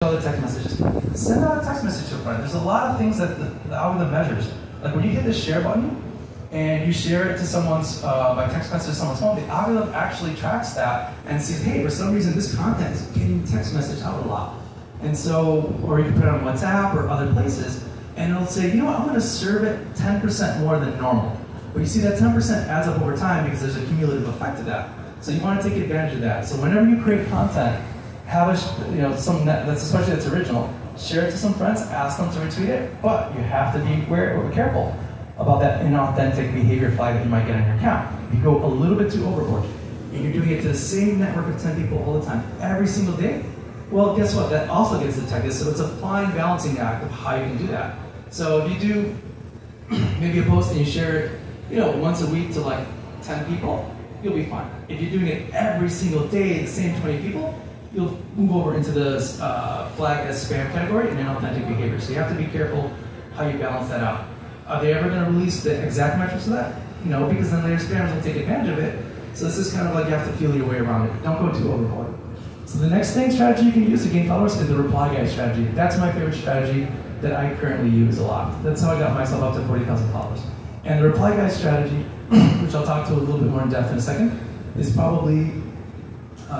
other text messages. Send out a text message to a friend. There's a lot of things that the algorithm measures. Like when you hit this share button and you share it to someone's, by text message to someone's phone, the algorithm actually tracks that and sees, hey, for some reason this content is getting text message out a lot. And so, or you can put it on WhatsApp or other places, and it'll say, you know what, I'm gonna serve it 10% more than normal. But you see that 10% adds up over time because there's a cumulative effect to that. So you wanna take advantage of that. So whenever you create content, have something that's especially that's original, share it to some friends, ask them to retweet it, but you have to be careful about that inauthentic behavior flag that you might get on your account. If you go a little bit too overboard, and you're doing it to the same network of 10 people all the time, every single day, well, guess what? That also gets detected, so it's a fine balancing act of how you can do that. So if you do maybe a post and you share it, once a week to like 10 people, you'll be fine. If you're doing it every single day, the same 20 people, you'll move over into the flag as spam category and inauthentic behavior. So you have to be careful how you balance that out. Are they ever going to release the exact metrics of that? No, because then later spammers will take advantage of it. So this is kind of like you have to feel your way around it. Don't go too overboard. So the next strategy you can use to gain followers is the reply guy strategy. That's my favorite strategy that I currently use a lot. That's how I got myself up to 40,000 followers. And the reply guy strategy, which I'll talk to a little bit more in depth in a second, is probably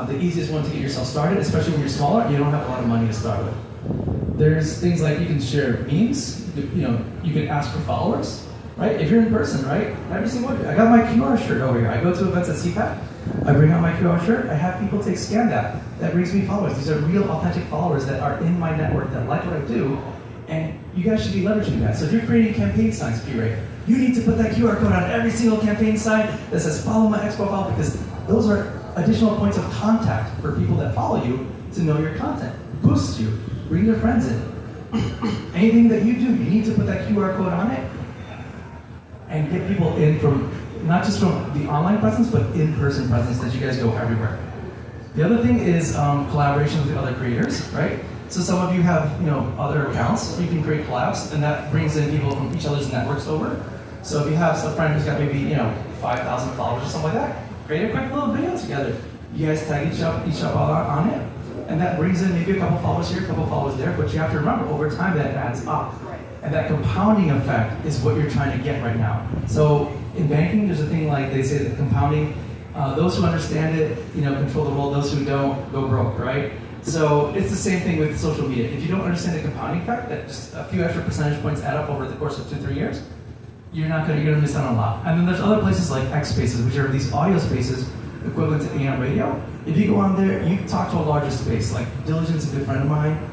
the easiest one to get yourself started, especially when you're smaller and you don't have a lot of money to start with. There's things like you can share memes, you can ask for followers, right? If you're in person, right? Every single day. I got my QR shirt over here. I go to events at CPAC, I bring out my QR shirt, I have people scan that. That brings me followers. These are real, authentic followers that are in my network that like what I do, and you guys should be leveraging that. So if you're creating campaign signs, P-Rate, you need to put that QR code on every single campaign sign that says follow my X profile, because those are additional points of contact for people that follow you to know your content. Boosts you, bring your friends in. Anything that you do, you need to put that QR code on it and get people in from, not just from the online presence, but in-person presence that you guys go everywhere. The other thing is collaboration with other creators, right? So some of you have other accounts, you can create collabs, and that brings in people from each other's networks over. So if you have a friend who's got maybe 5,000 followers or something like that, create a quick little video together. You guys tag each other on it, and that brings in maybe a couple followers here, a couple followers there, but you have to remember, over time that adds up. And that compounding effect is what you're trying to get right now. So in banking, there's a thing like they say that compounding, those who understand it, control the world, those who don't, go broke, right? So it's the same thing with social media. If you don't understand the compounding effect, that just a few extra percentage points add up over the course of 2-3 years, you're gonna miss out on a lot. And then there's other places like X Spaces, which are these audio spaces equivalent to AM radio. If you go on there, you talk to a larger space. Like Diligent's a good friend of mine.